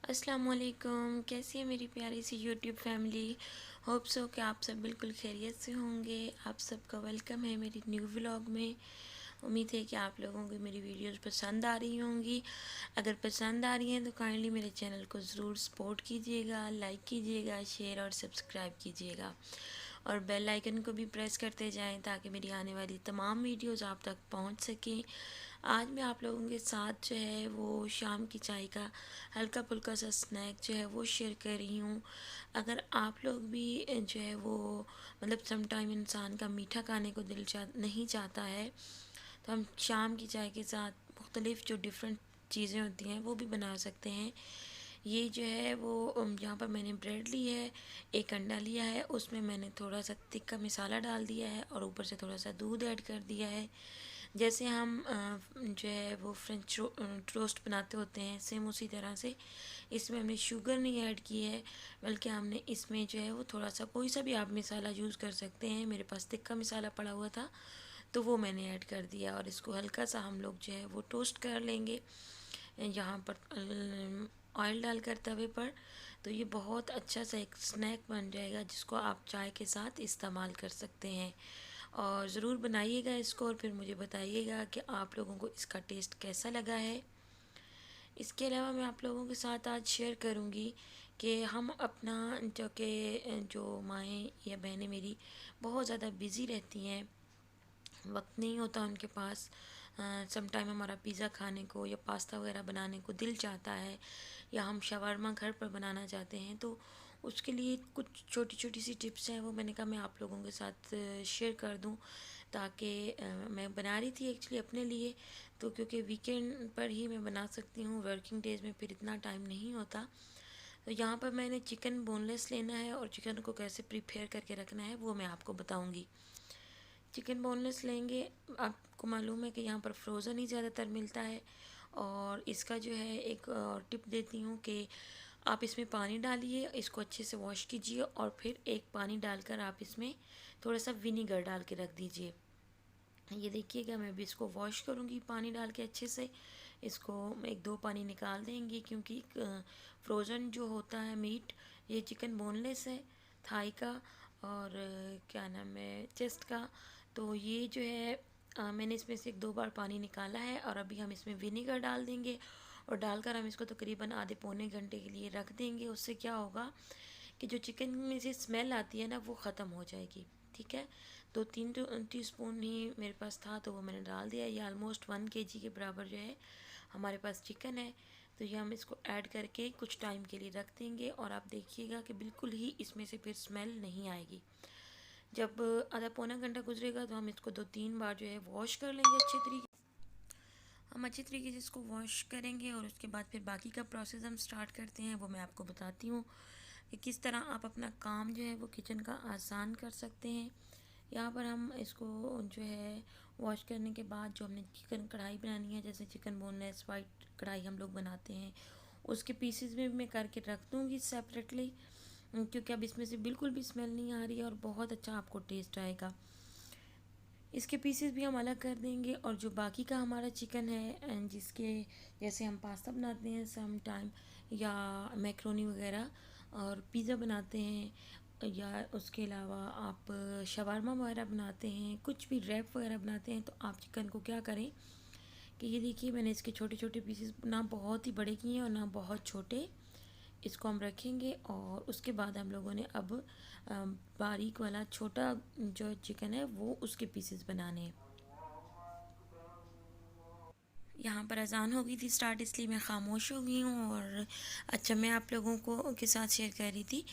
अस्सलाम वालेकुम। कैसी है मेरी प्यारी सी यूट्यूब फैमिली। होप सो कि आप सब बिल्कुल खैरियत से होंगे। आप सबका वेलकम है मेरी न्यू व्लॉग में। उम्मीद है कि आप लोगों को मेरी वीडियोस पसंद आ रही होंगी। अगर पसंद आ रही हैं तो काइंडली मेरे चैनल को ज़रूर सपोर्ट कीजिएगा, लाइक कीजिएगा, शेयर और सब्सक्राइब कीजिएगा और बेल आइकन को भी प्रेस करते जाएं ताकि मेरी आने वाली तमाम वीडियोस आप तक पहुंच सकें। आज मैं आप लोगों के साथ जो है वो शाम की चाय का हल्का फुल्का सा स्नैक जो है वो शेयर कर रही हूँ। अगर आप लोग भी जो है वो मतलब सम टाइम इंसान का मीठा खाने को दिल नहीं चाहता है तो हम शाम की चाय के साथ मुख्तलिफ़ जो डिफरेंट चीज़ें होती हैं वो भी बना सकते हैं। ये जो है वो यहाँ पर मैंने ब्रेड ली है, एक अंडा लिया है, उसमें मैंने थोड़ा सा तिक्का मसाला डाल दिया है और ऊपर से थोड़ा सा दूध ऐड कर दिया है। जैसे हम जो है वो फ्रेंच टोस्ट बनाते होते हैं सेम उसी तरह से इसमें हमने शुगर नहीं ऐड की है, बल्कि हमने इसमें जो है वो थोड़ा सा कोई सा भी आप मसाला यूज़ कर सकते हैं। मेरे पास तिक्का मसाला पड़ा हुआ था तो वो मैंने ऐड कर दिया और इसको हल्का सा हम लोग जो है वो टोस्ट कर लेंगे यहाँ पर ऑयल डालकर तवे पर। तो ये बहुत अच्छा सा एक स्नैक बन जाएगा जिसको आप चाय के साथ इस्तेमाल कर सकते हैं और ज़रूर बनाइएगा इसको और फिर मुझे बताइएगा कि आप लोगों को इसका टेस्ट कैसा लगा है। इसके अलावा मैं आप लोगों के साथ आज शेयर करूंगी कि हम अपना जो माएँ या बहनें मेरी बहुत ज़्यादा बिज़ी रहती हैं, वक्त नहीं होता उनके पास। सम टाइम हमारा पिज़्ज़ा खाने को या पास्ता वगैरह बनाने को दिल चाहता है या हम शवारमा घर पर बनाना चाहते हैं, तो उसके लिए कुछ छोटी छोटी सी टिप्स हैं वो मैंने कहा मैं आप लोगों के साथ शेयर कर दूं ताकि मैं बना रही थी एक्चुअली अपने लिए, तो क्योंकि वीकेंड पर ही मैं बना सकती हूँ, वर्किंग डेज़ में फिर इतना टाइम नहीं होता। तो यहाँ पर मैंने चिकन बोनलेस लेना है और चिकन को कैसे प्रिपेयर करके रखना है वो मैं आपको बताऊँगी। चिकन बोनलेस लेंगे। आपको मालूम है कि यहाँ पर फ्रोज़न ही ज़्यादातर मिलता है और इसका जो है एक और टिप देती हूँ कि आप इसमें पानी डालिए, इसको अच्छे से वॉश कीजिए और फिर एक पानी डालकर आप इसमें थोड़ा सा विनीगर डाल के रख दीजिए। ये देखिएगा मैं भी इसको वॉश करूँगी पानी डाल के अच्छे से। इसको एक दो पानी निकाल देंगे क्योंकि फ्रोज़न जो होता है मीट, ये चिकन बोनलेस है थाई का और क्या नाम है चेस्ट का। तो ये जो है मैंने इसमें से एक दो बार पानी निकाला है और अभी हम इसमें विनेगर डाल देंगे और डालकर हम इसको तकरीबन आधे पौने घंटे के लिए रख देंगे। उससे क्या होगा कि जो चिकन में से स्मेल आती है ना वो ख़त्म हो जाएगी। ठीक है, दो तीन टीस्पून ही मेरे पास था तो वो मैंने डाल दिया। ये ऑलमोस्ट 1 kg के बराबर जो है हमारे पास चिकन है। तो ये हम इसको ऐड करके कुछ टाइम के लिए रख देंगे और आप देखिएगा कि बिल्कुल ही इसमें से फिर स्मेल नहीं आएगी। जब आधा पौना घंटा गुजरेगा तो हम इसको 2-3 बार जो है वॉश कर लेंगे अच्छे तरीके। हम अच्छी तरीके से इसको वॉश करेंगे और उसके बाद फिर बाकी का प्रोसेस हम स्टार्ट करते हैं। वो मैं आपको बताती हूँ कि किस तरह आप अपना काम जो है वो किचन का आसान कर सकते हैं। यहाँ पर हम इसको जो है वॉश करने के बाद जो हमने चिकन कढ़ाई बनानी है, जैसे चिकन बोनलेस वाइट कढ़ाई हम लोग बनाते हैं, उसके पीसेस में मैं करके रख दूँगी सेपरेटली क्योंकि अब इसमें से बिल्कुल भी स्मेल नहीं आ रही है और बहुत अच्छा आपको टेस्ट आएगा। इसके पीसेस भी हम अलग कर देंगे और जो बाकी का हमारा चिकन है जिसके जैसे हम पास्ता बनाते हैं सम टाइम या मैक्रोनी वगैरह और पिज़्ज़ा बनाते हैं या उसके अलावा आप शवारमा वगैरह बनाते हैं, कुछ भी रैप वगैरह बनाते हैं, तो आप चिकन को क्या करें कि ये देखिए मैंने इसके छोटे छोटे पीसेस ना बहुत ही बड़े किए हैं और ना बहुत छोटे। इसको हम रखेंगे और उसके बाद हम लोगों ने अब बारीक वाला छोटा जो चिकन है वो उसके पीसेस बनाने हैं। यहाँ पर अज़ान हो गई थी स्टार्ट, इसलिए मैं ख़ामोश हो गई हूँ। और अच्छा, मैं आप लोगों को के साथ शेयर कर रही थी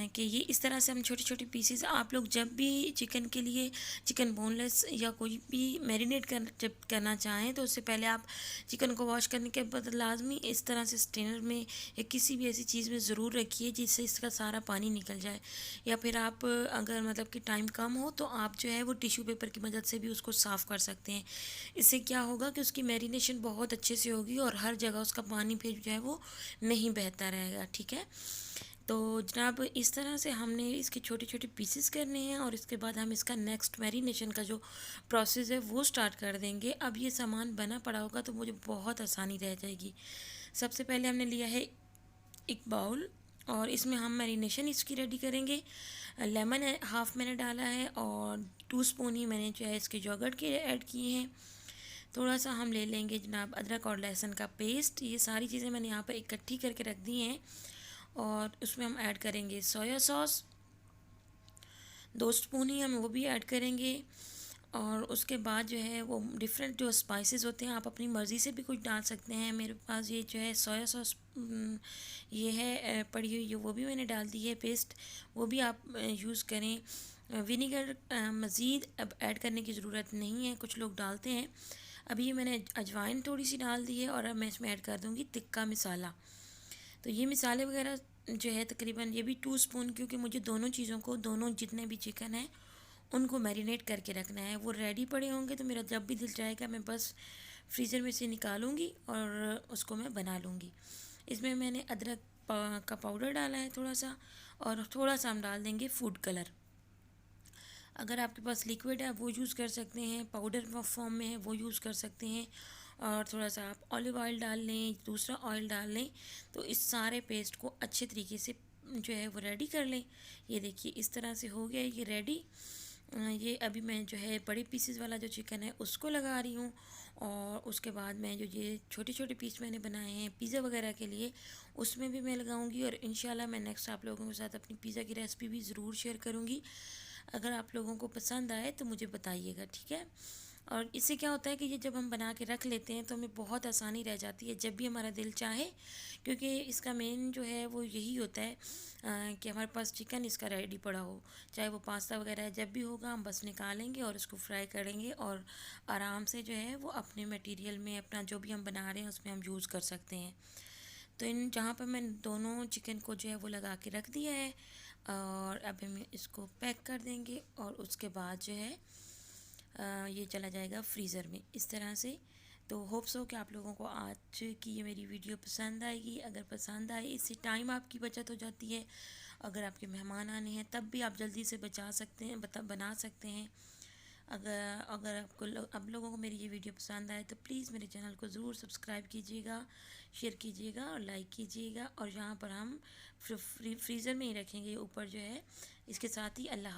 कि ये इस तरह से हम छोटे छोटे पीसेस, आप लोग जब भी चिकन के लिए चिकन बोनलेस या कोई भी मैरिनेट जब करना चाहें तो उससे पहले आप चिकन को वॉश करने के बाद लाजमी इस तरह से स्ट्रेनर में या किसी भी ऐसी चीज़ में ज़रूर रखिए जिससे इसका सारा पानी निकल जाए। या फिर आप अगर मतलब कि टाइम कम हो तो आप जो है वो टिश्यू पेपर की मदद से भी उसको साफ़ कर सकते हैं। इससे क्या होगा कि उसकी मैरिनेशन बहुत अच्छे से होगी और हर जगह उसका पानी फिर जो है वो नहीं बहता रहेगा। ठीक है, तो जनाब इस तरह से हमने इसके छोटे छोटे पीसेस करने हैं और इसके बाद हम इसका नेक्स्ट मैरिनेशन का जो प्रोसेस है वो स्टार्ट कर देंगे। अब ये सामान बना पड़ा होगा तो मुझे बहुत आसानी रह जाएगी। सबसे पहले हमने लिया है एक बाउल, और इसमें हम मैरिनेशन इसकी रेडी करेंगे। लेमन हाफ़ मैंने डाला है और 2 स्पून ही मैंने जो है इसके योगर्ट के ऐड किए हैं। थोड़ा सा हम ले लेंगे जनाब अदरक और लहसुन का पेस्ट। ये सारी चीज़ें मैंने यहाँ पर इकट्ठी करके रख दी हैं। और उसमें हम ऐड करेंगे सोया सॉस, 2 स्पून ही हम वो भी ऐड करेंगे। और उसके बाद जो है वो डिफरेंट जो स्पाइसेस होते हैं आप अपनी मर्ज़ी से भी कुछ डाल सकते हैं। मेरे पास ये जो है सोया सॉस ये है पड़ी हुई, वो भी मैंने डाल दी है पेस्ट, वो भी आप यूज़ करें। विनीगर मज़ीद अब ऐड करने की ज़रूरत नहीं है, कुछ लोग डालते हैं। अभी ये मैंने अजवाइन थोड़ी सी डाल दी है और अब मैं इसमें ऐड कर दूँगी तिक्का मसाला। तो ये मसाले वगैरह जो है तकरीबन ये भी 2 स्पून, क्योंकि मुझे दोनों चीज़ों को, दोनों जितने भी चिकन है उनको मैरिनेट करके रखना है। वो रेडी पड़े होंगे तो मेरा जब भी दिल चाहेगा मैं बस फ्रीज़र में से निकालूंगी और उसको मैं बना लूँगी। इसमें मैंने अदरक का पाउडर डाला है थोड़ा सा, और थोड़ा सा हम डाल देंगे फूड कलर। अगर आपके पास लिक्विड है वो यूज़ कर सकते हैं, पाउडर फॉर्म में है वो यूज़ कर सकते हैं। और थोड़ा सा आप ऑलिव ऑयल डाल लें, दूसरा ऑयल डाल लें, तो इस सारे पेस्ट को अच्छे तरीके से जो है वो रेडी कर लें। ये देखिए इस तरह से हो गया ये रेडी। ये अभी मैं जो है बड़े पीसेस वाला जो चिकन है उसको लगा रही हूँ, और उसके बाद मैं जो ये छोटे छोटे पीस मैंने बनाए हैं पिज़्ज़ा वगैरह के लिए उसमें भी मैं लगाऊंगी। और इंशाल्लाह मैं नेक्स्ट आप लोगों के साथ अपनी पिज़्ज़ा की रेसिपी भी ज़रूर शेयर करूँगी। अगर आप लोगों को पसंद आए तो मुझे बताइएगा, ठीक है। और इससे क्या होता है कि ये जब हम बना के रख लेते हैं तो हमें बहुत आसानी रह जाती है जब भी हमारा दिल चाहे, क्योंकि इसका मेन जो है वो यही होता है कि हमारे पास चिकन इसका रेडी पड़ा हो, चाहे वो पास्ता वगैरह है, जब भी होगा हम बस निकालेंगे और उसको फ्राई करेंगे और आराम से जो है वो अपने मटेरियल में अपना जो भी हम बना रहे हैं उसमें हम यूज़ कर सकते हैं। तो इन जहाँ पर मैंने दोनों चिकन को जो है वो लगा के रख दिया है, और अब हम इसको पैक कर देंगे और उसके बाद जो है ये चला जाएगा फ्रीज़र में इस तरह से। तो होप्स हो कि आप लोगों को आज की ये मेरी वीडियो पसंद आएगी। अगर पसंद आए, इससे टाइम आपकी बचत हो जाती है। अगर आपके मेहमान आने हैं तब भी आप जल्दी से बचा सकते हैं, बना सकते हैं। अगर अगर आपको आप लोगों को मेरी ये वीडियो पसंद आए तो प्लीज़ मेरे चैनल को ज़रूर सब्सक्राइब कीजिएगा, शेयर कीजिएगा और लाइक कीजिएगा। और यहाँ पर हम फ्रीज़र में ही रखेंगे ऊपर जो है। इसके साथ ही अल्लाह।